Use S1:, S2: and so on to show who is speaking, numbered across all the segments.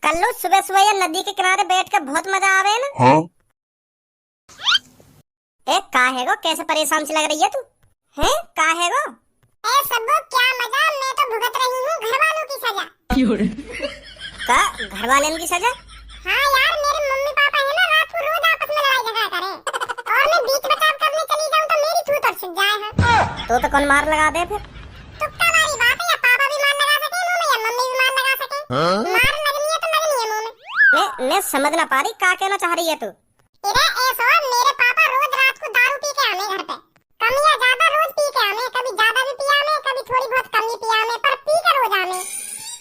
S1: कल्लू सुबह सुबह ये नदी के किनारे बैठ कर बहुत मजा आवे ना।
S2: हाँ?
S1: काहे गो कैसे परेशान सी लग रही है तू? हैं काहे गो?
S3: ए सबो क्या मजा, मैं तो भुगत रही हूँ घर वालों की सजा।
S1: का घर वाले की सजा?
S3: हाँ यार, मेरे मम्मी पापा है ना, रात को रोज आपस में लड़ाई झगड़ा करे और मैं बीच बचाव करने चली जाऊँ तो मेरी थूत और सूख जाए है।
S1: तो कौन मार लगा दे फिर?
S3: तुक्का वाली बात है, या पापा भी मार लगा सके मुंह में या मम्मी भी मार लगा सके।
S2: हाँ?
S3: मार लगनी है तो लगनी है मुंह में।
S1: मैं समझ ना पा रही का कहना चाह रही है तू।
S3: इरे ऐसा मेरे पापा रोज रात को दारू पी के आने घर पे, कम या ज्यादा रोज पी के आने, कभी ज्यादा भी पिया में, कभी थोड़ी बहुत कम भी पिया में, पर पी के रोज आने।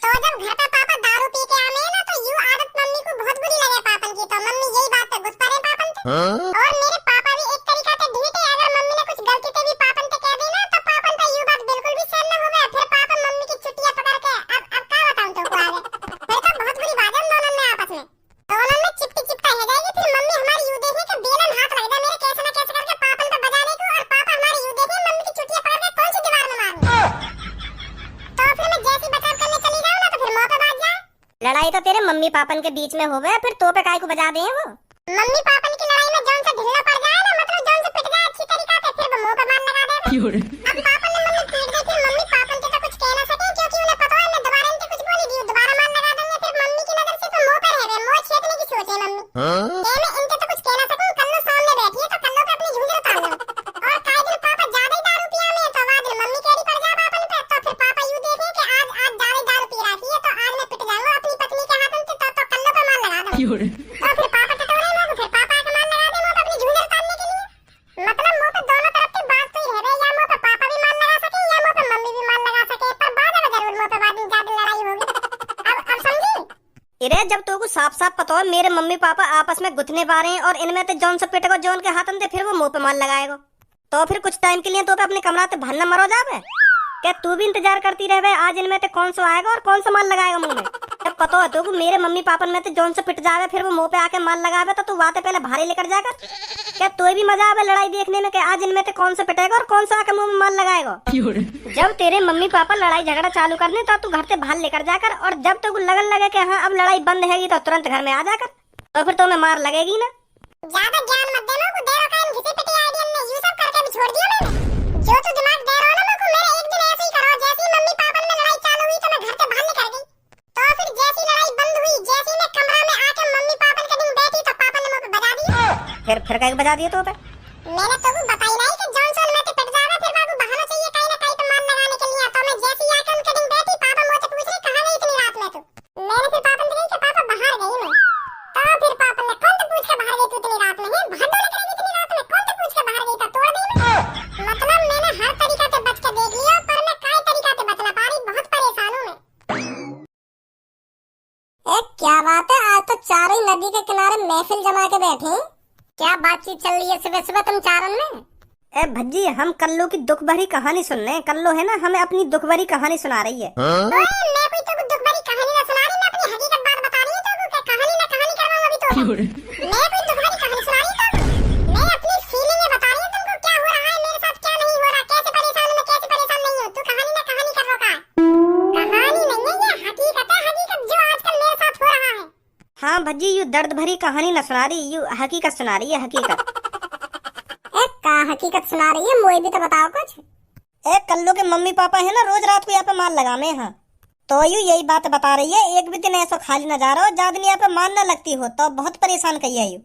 S3: तो जब घर पे पापा दारू पी के आने ना, तो यूं आदत मम्मी को बहुत बुरी लगे पापन की, तो मम्मी यही बात पे गुस्सा रहे पापन से।
S2: हाँ?
S3: और मेरे पापा भी एक तरीका से ढीठ है, अगर मम्मी ने कुछ गलती से भी पापन से कह दी ना, तो पापन पे यूं बात बिल्कुल भी सहन न होवे। फिर पापा मम्मी की चुटिया पकड़ के अब क्या बताऊं तुमको आगे, फिर तो बहुत बुरी बात है दोनों में आपस में, दोनों में चिपटी चिपटा हो जाएगी। फिर मम्मी हमारी यूं देखे कि बेलन हाथ लग जाए मेरे कैसे ना कैसे करके पापन पे बजाने को, और पापा हमारी यूं देखे मम्मी की चुटिया पकड़ के कौन सी दीवार में मारूं। तो फिर मैं जैसी बचाव करने चली जाऊं ना, तो फिर मौत बाज जाए।
S1: लड़ाई तो तेरे मम्मी पापन के बीच में होवे, फिर तो पे काय को बजा दे वो?
S3: मम्मी पापन की लड़ाई में जौन से ढिल्ला पड़ जाए ना, मतलब जौन से पिट जाए अच्छी तरीका से, फिर वो मुंह पे मार लगा दे। अब पापन ने मम्मी पीट दी, फिर मम्मी पापन से तो कुछ कह ना सके, क्योंकि उन्हें पता है मैं दोबारा इनसे कुछ बोली दी, दोबारा मार लगा देंगे। फिर मम्मी की नजर सिर्फ मुंह पे रह गए, मुंह छेदने की सोच है मम्मी।
S2: हाँ?
S3: मैं इनसे तो कुछ कह ना सकूं, कल्लू सामने बैठी है तो कल्लू पे अपनी झुंझुन उतार लूं। और काहे दिन पापा ज्यादा ही दारू पिया में, तो वाह दिन मम्मी कैरी पड़ जाए पापन पे, तो फिर पापा यूं देखे कि आज ज्यादा ही दारू पी रही है, तो आज मैं पिट जाऊंगा अपनी पत्नी के हाथों से, तो कल्लू पे मार लगा दूं। तो फिर पापा टटोरे ना, तो फिर पापा के मार लगा दे मुंह पे अपनी झुंझुन उतारने के लिए। मतलब मुंह पे दोनों तरफ की बात तो ही रह गई, या मुंह पे पापा भी मार लगा सके या मुंह पे मम्मी भी मार लगा सके, पर बाद में जरूर मुंह पे बाद में ज्यादा लड़ाई होगी। अब समझी?
S1: इरे जब तो को साफ साफ पता हो मेरे मम्मी पापा आपस में गुथने पा रहे हैं और इनमें तो जौन से पिटेगो जौन के हाथन दे, फिर वो मुंह पे मार लगाएगा, तो फिर कुछ टाइम के लिए तो पे अपने कमरा ते भरना मरो जावे। क्या तू भी इंतजार करती रहे आज इनमें ते कौन सा आएगा और कौन सा मार लगाएगा मुंह में? जब पता है तो मेरे मम्मी पापा में तो जौन से पिट जावे, फिर वो मुंह पे आके मार लगावे, तो तू वाते पहले भारी लेकर जाकर। क्या तो भी मजा आवे लड़ाई देखने में कि आज इनमें ते कौन सा पिटेगा और कौन सा आके मुंह में मार लगाएगा? जब तेरे मम्मी पापा लड़ाई झगड़ा चालू करने तो तू घर से बाहर लेकर जाकर, और जब तो लगन लगे कि हाँ अब लड़ाई बंद हैगी, तो तुरंत घर में आ जाकर, तो फिर तुम्हें मार लगेगी ना।
S3: ज्यादा ज्ञान मत देना को, देरो का इन घिसे पिटे आइडिया ने यूं सब करके भी छोड़ दिया मैंने। जो तू दिमाग दे रहा ना मेरे को, मेरे एक दिन ऐसे ही करो, जैसे ही मम्मी पापा में लड़ाई चालू हुई तो मैं घर से बाहर निकल गई, तो फिर जैसी लड़ाई बंद हुई, जैसे ही मैं कमरा में आके मम्मी पापा के दिन बैठी, तो पापा ने मुझे बजा दिया।
S1: फिर कहीं बजा दिए तो पे?
S3: मैंने तो को बताई नहीं कि जॉनसन में ते पिट जावे, फिर बाबू बहाना चाहिए कहीं ना कहीं तो मार लगाने के लिए। तो मैं जैसे ही आके उनके दिन बैठी, पापा मुझसे पूछ रहे कहां गई इतनी रात में तू? मैंने फिर पापा से कही कि पापा बाहर गई मैं। तो फिर पापा ने कौन तो पूछ के बाहर गई तू इतनी रात में? है भागदौड़ करेगी इतनी रात में, कौन तो पूछ के बाहर गई? तो तोड़ दी मैं। मतलब मैंने हर तरीका से बच के देख लिया, पर मैं काई तरीका से बच ना पा रही, बहुत परेशान हूं मैं।
S1: क्या बात है, आज तो चारों ही नदी के किनारे महफिल जमा के बैठे हैं। क्या बातचीत चल रही है सुबह सुबह तुम चारों में? भज्जी हम कल्लू की दुख भरी कहानी सुन रहे हैं। कल्लू है ना, हमें अपनी दुख भरी कहानी सुना रही है।
S2: हाँ?
S3: मैं कोई तो दुख भरी कहानी ना सुना रही, मैं अपनी हकीकत बात बता रही हूं। तो कहानी ना कहानी करवाऊंगा अभी तो। मैं कोई दुख भरी कहानी सुना रही हूं, मैं अपनी फीलिंगें बता रही हूं तुमको, क्या हो रहा है मेरे साथ, क्या नहीं हो रहा, कैसे परेशान हूं मैं, कैसे परेशान नहीं हूं। तू कहानी ना कहानी कर रहा है, कहानी नहीं है ये, हकीकत है, हकीकत जो आजकल मेरे साथ हो रहा है।
S1: हाँ भज्जी यू दर्द भरी कहानी न सुना रही, यू हकीकत सुना रही है, हकीकत।
S3: का हकीकत सुना रही है, मुझे भी तो बताओ कुछ।
S1: कल्लू के मम्मी पापा है ना, रोज रात को यहाँ पे मार लगामे हैं, तो यू यही बात बता रही है। एक भी दिन ऐसा खाली न जा रहा हो ज्यादा यहाँ पे मार न लगती हो, तो बहुत परेशान कही है यू।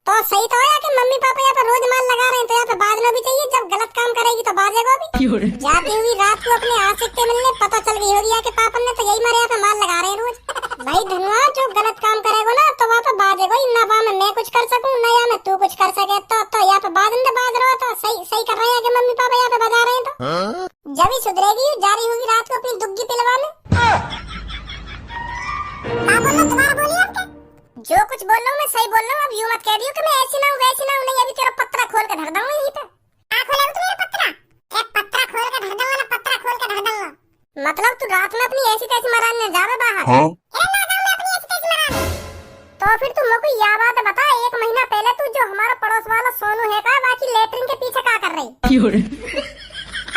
S3: तो सही तो है कि मम्मी पापा यहाँ पे रोज मार लगा रहे हैं, तो यहाँ पे बाजना भी चाहिए, जब गलत काम करेगी तो बाजेगा भी। जाती हुई रात को अपने आशिक के मिलने पता चल गई होगी कि पापा ने तो यही मारे यहाँ पे मार लगा रहे हैं रोज। भाई धनुआ जो गलत काम करेगा ना, तो वहाँ पे बाजेगा ही ना, वहाँ में मैं कुछ कर सकूँ ना यहाँ में तू कुछ कर सके, तो यहाँ पे बाज रहा तो सही कर रहे हैं कि मम्मी पापा यहाँ पे बजा रहे हैं। तो
S2: हाँ?
S3: जब ही सुधरेगी जा रही होगी रात को अपनी दुग्गी पिलवाने। तुम्हारा बोलिए अब क्या?
S1: जो कुछ बोल रहा हूँ मैं सही बोल रहा हूँ, अब यूं मत कह दियो कि मैं ऐसी ना हूँ वैसी ना हूँ। नहीं अभी तेरा पत्रा खोल के धर दूंगा यहीं पे।
S3: खोलेगा तू मेरा पत्रा? पत्रा खोल के धर दूंगा ना, पत्रा खोल के धर दूंगा।
S1: मतलब तू रात में अपनी ऐसी तैसी मराने जावे बाहर?
S2: हाँ?
S3: ना जाऊं मैं अपनी ऐसी तैसी मराने।
S1: तो फिर तू मेरे को यह बात बता, एक महीना पहले तू जो हमारा पड़ोस वाला सोनू है का, बाकी लेटरिन के पीछे क्या कर रही?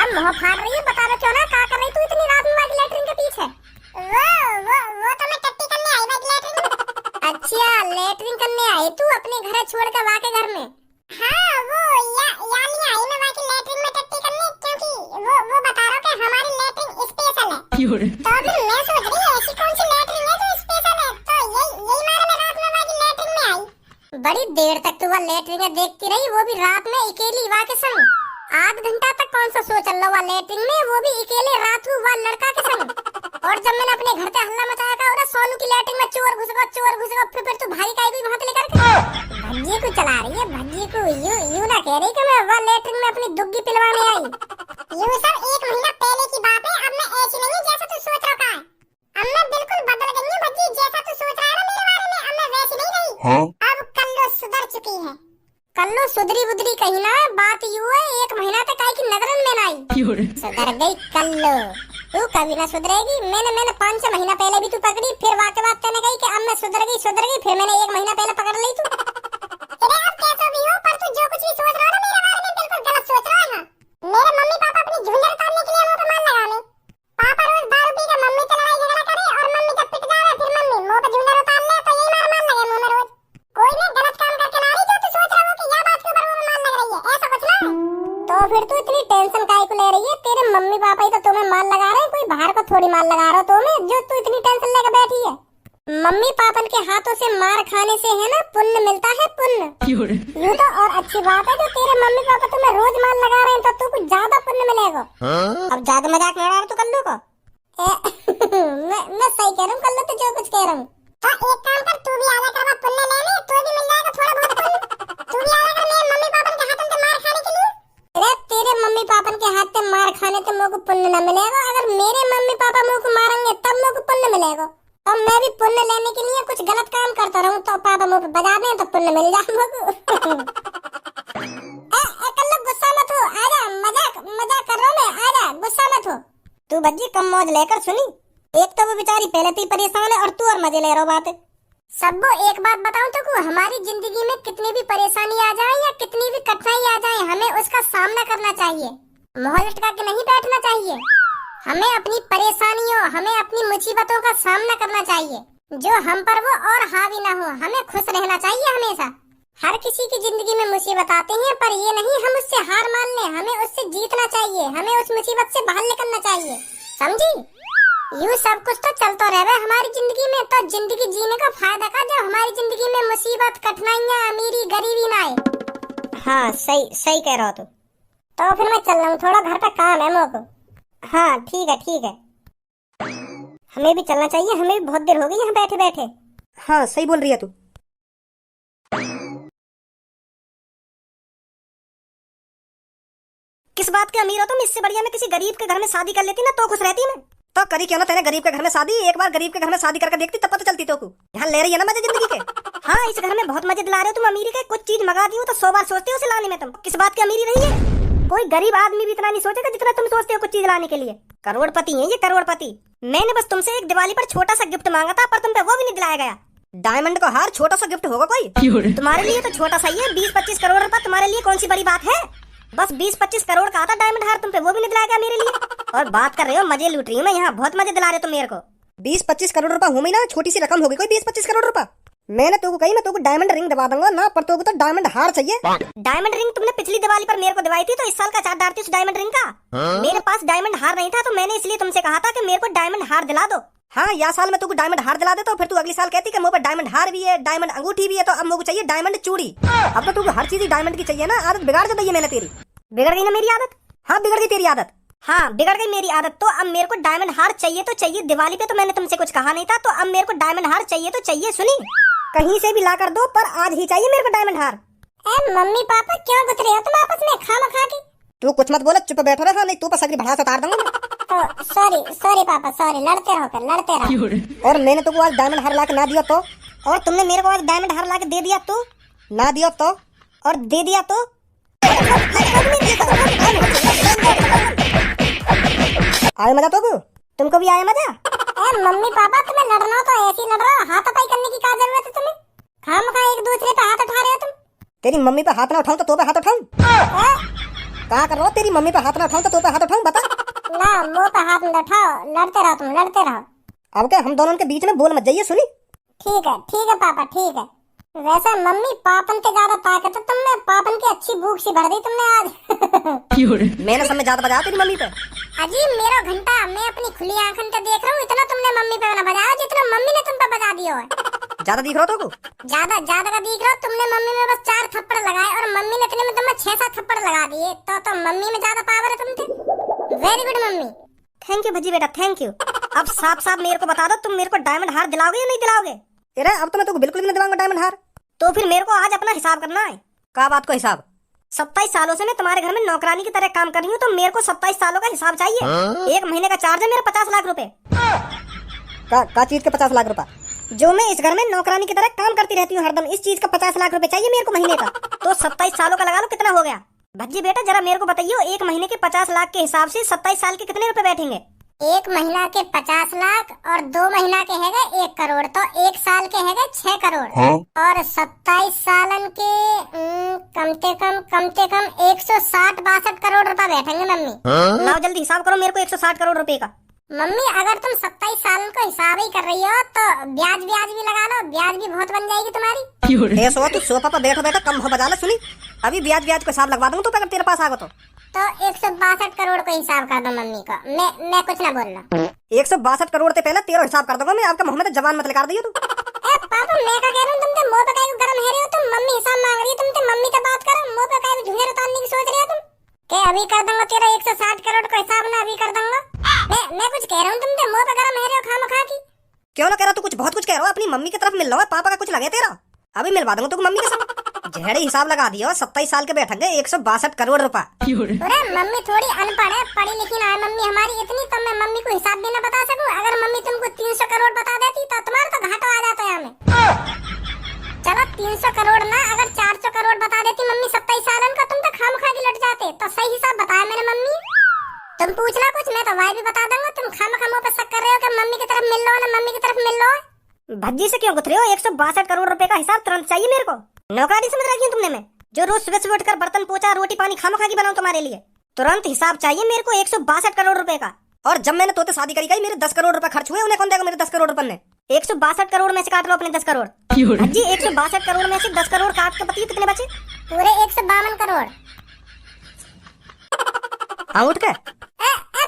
S1: अब मुँह फाड़ रही है, बता दो क्यों ना, क्या कर रही तू इतनी रात में बाकी लेटरिन के पीछे?
S3: वो तो मैं टट्टी करने आई बाकी लेटरिन। अपने घर छोड़ के वहाँ के घर में। हाँ वो यानी आई मैं वहाँ की लैट्रिन में टट्टी करने, क्योंकि वो बता रहा कि हमारी लैट्रिन स्पेशल है। तो अभी मैं सोच रही है ऐसी कौन सी लैट्रिन है जो स्पेशल है, तो यही मारे मैं रात में वहाँ की लैट्रिन में आई। बड़ी देर तक तू वहाँ लैट्रिन में देखती रही, वो भी रात में अकेली वहाँ के संग। आध घंटा तक कौन सा सो चल रहा हुआ लैट्रिन में, वो भी अकेले रात को वहाँ लड़का के संग। और जब मैंने अपने घर पे हल्ला मचाया था और सोनू की लैट्रिन में चोर घुस गया, फिर तू भाई का भी वहाँ लेकर भज्जी को चला रही है। भज्जी को यू ना कह रही कि मैं वहाँ लैट्रिन में अपनी दुग्गी पिलवाने आई। यू सब 1 महीना पहले की बात है, अब मैं ऐसी नहीं जैसा तू सोच रहा है। अब मैं बिल्कुल बदल गई हूँ भज्जी, जैसा तू सोच रहा है ना मेरे बारे में, अब मैं वैसी नहीं रही।
S2: हाँ?
S3: अब कल्लो सुधर चुकी है। कल्लो सुधरी बुधरी कहीं ना, बात यू है 1 महीना तक आई की नजरन में आई। सुधर गई कल्लो, तू कभी ना सुधरेगी। मैंने 5-6 महीना पहले भी तू पकड़ी, फिर वाके बात करने गई कि अब मैं सुधर गई, फिर मैंने 1 महीना पहले पकड़ ली तू। अरे अब कैसा भी हो, पर तू जो कुछ भी सोच रहा है ना मेरे बारे में बिल्कुल गलत सोच रहा है। मेरे मम्मी पापा अपनी झुंझर उतारने के लिए मुंह पे मार लगाने। पापा रोज दारू पी के मम्मी से लड़ाई झगड़ा करे, और मम्मी जब पिट जाए फिर मम्मी मुंह पे झुंझर उतार ले, तो यही मार लगे मुंह में रोज। कोई नहीं गलत काम करके ला रही जो तू सोच रहा हो कि यह बात के ऊपर मुंह में मार लग रही है, ऐसा कुछ ना। तो फिर तू इतनी टेंशन काहे को ले रही है? तेरे मम्मी पापा ही तो तुम्हें मार लगा रहे हैं, कोई बाहर को थोड़ी मार लगा रहा तुम्हें, जो तू इतनी टेंशन लेकर बैठी है। मम्मी पापन के हाथों से मार खाने से है ना पुण्य मिलता है, पुण्य। यूँ तो और अच्छी बात है जो तेरे मम्मी पापा तुम्हें रोज मार लगा रहे हैं, तो तू कुछ ज्यादा पुण्य मिलेगा। अब ज्यादा मजाक नहीं उड़ा रहा तू कल्लू को। मैं सही कह रहा हूँ कल्लू, तो जो कुछ कह रहा हूँ। तो एक काम कर, तू भी आजा कर पुण्य लेने, तो भी मिल जाएगा थोड़ा बहुत पुण्य। तू भी आजा कर मेरे मम्मी पापन के हाथों से मार खाने के लिए। अरे तेरे मम्मी पापन के हाथ से मार खाने से मुझको पुण्य न मिलेगा, अगर मेरे मम्मी पापा मुझको मारेंगे तब मुझको पुण्य मिलेगा। तो मैं भी पुण्य लेने के लिए कुछ गलत काम करता रहूं, तो पापा मुझे बजा दें तो पुण्य मिल जाए मुझको। कल्लू गुस्सा मत हो, आजा, मजाक कर रहा हूं मैं, आजा गुस्सा मत हो। तू भज्जी कम मौज लेकर सुनी, एक तो वो बेचारी पहले से ही परेशान है और तू और मजे ले रहा बात। सबको एक बात बताऊं तो हमारी जिंदगी में कितनी भी परेशानी आ जाए या कितनी भी कठिनाई आ जाए, हमें उसका सामना करना चाहिए, माहौल लटका के नहीं बैठना चाहिए। हमें अपनी परेशानियों, हमें अपनी मुसीबतों का सामना करना चाहिए, जो हम पर वो और हावी ना हो। हमें खुश रहना चाहिए हमेशा। हर किसी की जिंदगी में मुसीबत आती है, पर ये नहीं हम उससे हार मान लें, हमें उससे जीतना चाहिए, हमें उस मुसीबत से बाहर निकलना चाहिए, समझी? यूँ सब कुछ तो चलता रहे हमारी जिंदगी में, तो जिंदगी जीने का फायदा का जब हमारी जिंदगी में मुसीबत, कठिनाइयाँ, अमीरी, गरीबी ना आए। हाँ सही कह रहा हो तो फिर मैं चल रहा हूँ, थोड़ा घर पे काम है मुझको। हाँ ठीक है, हमें भी चलना चाहिए, हमें भी बहुत देर हो गई यहाँ बैठे बैठे।
S1: हाँ सही बोल रही है तू। किस बात के अमीर हो तुम? इससे बढ़िया मैं किसी गरीब के घर में शादी कर लेती ना, तो खुश रहती मैं। तो करी क्यों ना तेरे गरीब के घर में शादी, एक बार गरीब के घर में शादी करके देखती तब पता चलती तो को। यहाँ ले रही है ना मजे जिंदगी के। हाँ इस घर में बहुत मजे दिला रहे हो तुम अमीरी के, कुछ चीज मंगा दी हो तो 100 बार सोचते हो उसे लाने में। तुम किस बात की अमीरी रही है? कोई गरीब आदमी भी इतना नहीं सोचेगा जितना तुम सोचते हो कुछ चीज लाने के लिए। करोड़पति है ये, करोड़पति। मैंने बस तुमसे एक दिवाली पर छोटा सा गिफ्ट मांगा था, पर तुम पे वो भी नहीं दिलाया गया। डायमंड का हार छोटा सा गिफ्ट होगा कोई? तुम्हारे लिए तो छोटा सा ही है, 20-25 करोड़ रुपए तुम्हारे लिए कौन सी बड़ी बात है? बस 20-25 करोड़ का आता डायमंड हार, तुम पे वो भी नहीं दिलाया गया मेरे लिए। और बात कर रहे हो मजे लूट रही हूँ मैं यहाँ, बहुत मजे दिला रहे हो तुम मेरे को। 20-25 करोड़ रुपए हो ना, छोटी सी रकम होगी कोई 20-25 करोड़ रुपए। मैंने तो कही मैं तो डायमंड रिंग दबा दूंगा ना, पर तो डायमंड हार चाहिए। डायमंड रिंग तुमने पिछली दिवाली पर मेरे को दिवाई थी, तो इस साल का चार्ज डालती उस डायमंड रिंग का। मेरे पास डायमंड हार नहीं था, तो मैंने इसलिए तुमसे कहा था कि मेरे को डायमंड हार दिला दो। हाँ या साल में तुमको डायमंड हार दिला देता, फिर तू अगली साल कहती कि मुझे पर डायमंड हार भी है, डायमंड अंगूठी भी है, तो अब मुझे चाहिए डायमंड चूड़ी। अब तो तुमको हर चीज डायमंड की चाहिए ना, आदत बिगाड़ दी है मैंने तेरी। बिगड़ गई ना मेरी आदत? हाँ बिगड़ गई तेरी आदत। हाँ बिगड़ गई मेरी आदत, तो अब मेरे को डायमंड हार चाहिए तो चाहिए। दिवाली पे तो मैंने तुमसे कुछ कहा नहीं था, तो अब मेरे को डायमंड हार चाहिए तो चाहिए। सुनी, कहीं से भी ला कर दो, पर आज ही चाहिए मेरे को डायमंड हार। मम्मी पापा क्यों गुथ रहे हो तुम आपस में खामखा के? तू कुछ मत बोले, चुप बैठो रहा, नहीं तू पर सगरी भड़ास उतार दूंगा। सॉरी पापा, सॉरी, लड़ते रहो। और मैंने तुमको आज डायमंड हार ला के ना दिया तो? और तुमने मेरे को आज डायमंड हार ला के दे दिया तो? ना दिया तो? और दे दिया तो? आया मजा तो? तुमको भी आया मजा? मम्मी पापा तुम्हें लड़ना हो तो ऐसे ही लड़ रहा, हाथापाई करने की क्या जरूरत है तुम्हें? खामखा एक दूसरे पे हाथ उठा रहे हो तुम। तेरी मम्मी पे हाथ ना उठाऊं तो पे हाथ उठाऊं? क्या कर रहा हो? तेरी मम्मी पे हाथ ना उठाऊं तो पे हाथ उठाऊं? बता ना, मुंह पे हाथ मत उठाओ, लड़ते रहो तुम, लड़ते रहो। अब क्या हम दोनों के बीच में बोल मत जाइए, सुनी? ठीक है पापा, ठीक है।
S3: वैसे मम्मी पापन से ज्यादा ताकत है तुमने, पापन की अच्छी भूख सी भर दी तुमने आज।
S1: मैंने समय ज्यादा बजा तेरी मम्मी पे।
S3: अजीब मेरो घंटा, मैं अपनी खुली आंखों से देख रहा हूँ, इतना तुमने मम्मी पे ना बजाया जितना मम्मी ने तुम पे बजा दिया है।
S1: ज्यादा दिख रहा हो तो
S3: ज्यादा ज्यादा का दिख रहा हो, तुमने मम्मी में बस 4 थप्पड़ लगाए और मम्मी ने इतने में तुम्हें 6-7 थप्पड़ लगा दिए, तो मम्मी में ज्यादा पावर है तुमसे। Very good mummy.
S1: Thank you Bhajji बेटा, थैंक यू। अब साफ साफ मेरे को बता दो, तुम मेरे को डायमंड हार दिलाओगे या नहीं दिलाओगे? अरे अब तो मैं तुमको बिल्कुल भी नहीं दिलाऊंगा डायमंड हार। तो फिर मेरे को आज अपना हिसाब करना है। क्या बात को हिसाब? 27 सालों से मैं तुम्हारे घर में नौकरानी की तरह काम कर रही हूँ, तो मेरे को 27 सालों का हिसाब चाहिए। एक महीने का चार्ज है मेरा 50 लाख रुपए। का चीज के 50 लाख रुपए? जो मैं इस घर में नौकरानी की तरह काम करती रहती हूँ हरदम, इस चीज का 50 लाख रुपए चाहिए मेरे को महीने का। तो 27 सालों का लगा लो, कितना हो गया? भज्जी बेटा जरा मेरे को बताइए, एक महीने के 50 लाख के हिसाब से 27 साल के कितने रुपए बैठेंगे?
S3: एक महीना के 50 लाख और 2 महीना के हैगा 1 करोड़, तो 1 साल के हैगा 6 करोड़। और 27 सालन के कम से कम 160-62 करोड़ रुपए बैठेंगे मम्मी।
S1: लाओ जल्दी हिसाब करो मेरे को 160 करोड़ रुपए का।
S3: मम्मी अगर तुम 27 साल का हिसाब ही कर रही हो तो ब्याज भी लगा लो, ब्याज भी बहुत बन जाएगी तुम्हारी।
S1: ऐसा तू सोफा पर बैठो बैठो कम हो बजा लो, सुनी अभी ब्याज को हिसाब लगवा दूंगा तो अगर तेरे पास आगो
S3: तो 162 करोड़ का हिसाब कर दो मम्मी को। मैं कुछ ना बोल रहा।
S1: 162 करोड़ से पहले तेरा हिसाब कर दूंगा मैं। आपका मोहम्मद जवान मत लगा दियो तू।
S3: पापा मैं क्या कह रहा हूँ, तुम मुंह पे काहे गरम है रहे हो? तुम मम्मी हिसाब मांग रही हो, तुम मम्मी से बात करो, मुंह पे काहे झुंझुर उतारने की सोच रहे हो तुम? के अभी कर दूंगा तेरा 160 करोड़ का हिसाब ना, अभी कर दूंगा। मैं कुछ कह रहा हूँ, तुम मुंह पे गरम है रहे हो खामखा की।
S1: क्यों ना कह रहा तू? कुछ बहुत कुछ कह रहा हो। अपनी मम्मी की तरफ मिल रहा है, पापा का कुछ लगे तेरा। अभी मिलवा दूंगा तुमको मम्मी के साथ। झेड़े हिसाब लगा दियो, 27 साल के बैठेंगे 162 करोड़ रुपए।
S3: अरे मम्मी थोड़ी अनपढ़ है, पढ़ी लिखी ना है मम्मी हमारी इतनी, तो मैं मम्मी को हिसाब देना बता सकूं? अगर मम्मी तुमको 300 करोड़ बता देती तो तुम्हारा तो घाटा आ जाता है हमें। चलो 300 करोड़ ना, अगर 400 करोड़ बता देती मम्मी 27 सालन का, तुम तो खामखा की लट जाते। तो सही हिसाब बताया मैंने मम्मी। तुम पूछना कुछ, मैं तो वाई भी बता दूंगा। तुम खामखा मुंह पे शक कर रहे हो कि मम्मी की तरफ मिल लो ना, मम्मी की तरफ मिल लो।
S1: भज्जी से क्यों गुथरे हो? 162 करोड़ रुपए का हिसाब तुरंत चाहिए मेरे को। नौकरानी समझ रखी है तुमने? मैं जो रोज सुबह सुबह उठकर बर्तन पोछा रोटी पानी खामखा की बनाऊं तुम्हारे लिए। तुरंत हिसाब चाहिए मेरे को 162 करोड़ रुपए का। और जब मैंने तोते शादी करी गई, मेरे 10 करोड़ रुपए खर्च हुए, उन्हें कौन देगा मेरे 10 करोड़ रुपए? ने 162 करोड़ में से काट लो अपने 10 करोड़। भज्जी 162 करोड़ में से 10 करोड़ काट के बताइए कितने बचे?
S3: पूरे 152 करोड़।
S1: हाँ उठ के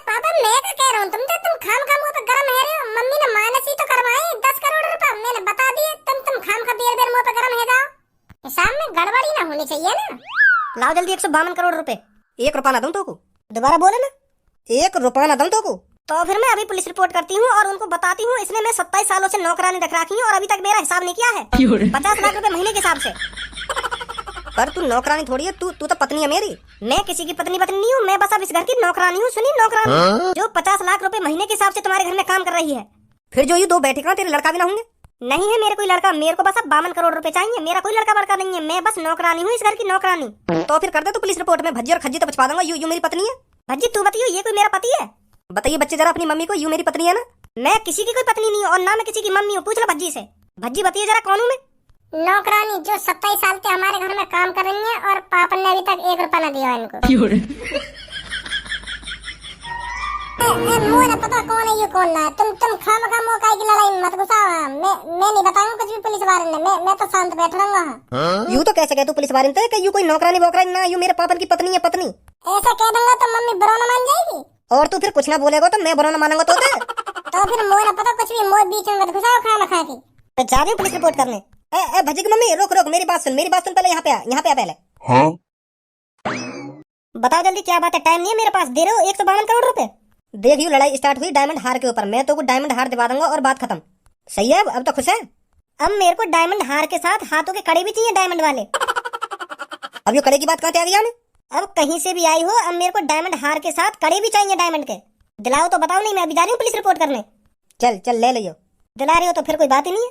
S3: पापा मैं क्या कह रहा हूँ, तुम खामखा मुंह पे गरम है रहे हो। मम्मी ने माइनस ही तो करवाए 10 करोड़ रुपए, मैंने बता दिए। तुम खामखा बेर मुंह पे गरम है जाओ। हिसाब में गड़बड़ी ना होनी चाहिए ना।
S1: लाओ जल्दी 152 करोड़ रुपए। 1 रुपया ना दूं तो को? दोबारा बोले ना, 1 रुपया ना दूं तो को? तो फिर मैं अभी पुलिस रिपोर्ट करती हूँ और उनको बताती हूँ इसने मैं 27 सालों से नौकरानी रख रखी हूँ और अभी तक मेरा हिसाब नहीं किया है 50 लाख रुपए महीने के हिसाब से। पर तू नौकरानी थोड़ी है, तू तो पत्नी है मेरी। मैं किसी की पत्नी नहीं हूँ, मैं बस अब इस घर की नौकरानी हूँ। सुनी नौकरानी जो 50 लाख रुपए महीने के हिसाब से तुम्हारे घर में काम कर रही है। फिर जो ये 2 बैठे तेरे लड़का भी ना होंगे? नहीं है मेरे कोई लड़का, मेरे को बस अब 52 करोड़ रुपए चाहिए। मेरा कोई लड़का बड़का नहीं है, मैं बस नौकरानी हूँ इस घर की नौकरानी। तो फिर कर दे तू पुलिस रिपोर्ट में। भज्जी और खज्जी तो बचवा दूंगा। यू मेरी पत्नी है। भज्जी तू बताइए ये कोई मेरा पति है? बताइए बच्चे जरा अपनी मम्मी को, यू मेरी पत्नी है ना? मैं किसी की कोई पत्नी नहीं हूँ और ना मैं किसी की मम्मी हूँ। पूछ लो भज्जी से। भज्जी बताइए जरा कौन हूँ मैं?
S3: नौकरानी जो 27 साल से हमारे घर में काम कर रही है और पापा ने अभी तक 1 रुपया ना दिया इनको। मुझे ना पता कौन है ये कौन ना है। तुम खामखा मौका की लड़ाई मत घुसाओ। मैं नहीं बताऊंगा कुछ भी पुलिस वाले ने। मैं तो शांत बैठ रहूंगा।
S1: यू तो कैसे कह तू पुलिस वाले कि यू कोई नौकरानी वोकरानी ना, यू मेरे पापा की पत्नी है पत्नी।
S3: ऐसा कह दूंगा तो मम्मी बुरा न मान जाएगी।
S1: और तू फिर कुछ ना बोलेगा तो मैं बुरा ना मानूंगा तो
S3: फिर मुझे ना पता कुछ भी, मुझे बीच में मत घुसाओ खामखा की।
S1: मैं जा रही हूँ पुलिस रिपोर्ट करने। भज्जी की मम्मी रोक मेरी बात सुन पहले। यहाँ पे आ पहले।
S2: हाँ
S1: बताओ जल्दी क्या बात है? टाइम नहीं है मेरे पास। दे रहे हो 152 करोड़ रुपए। देखियो लड़ाई स्टार्ट हुई डायमंड हार के ऊपर। मैं तो को डायमंड हार दिवा दूंगा और बात खत्म। सही है? अब तो खुश है? अब मेरे को डायमंड हार के साथ हाथों के कड़े भी चाहिए डायमंड वाले। अब ये कड़े की बात कहाँ आ गई हमें? अब कहीं से भी आई हो, अब मेरे को डायमंड हार के साथ कड़े भी चाहिए डायमंड के। दिलाओ तो बताओ, नहीं मैं अभी जा रही हूँ पुलिस रिपोर्ट करने। चल ले लियो। दिला रही हो तो फिर कोई बात ही नहीं है।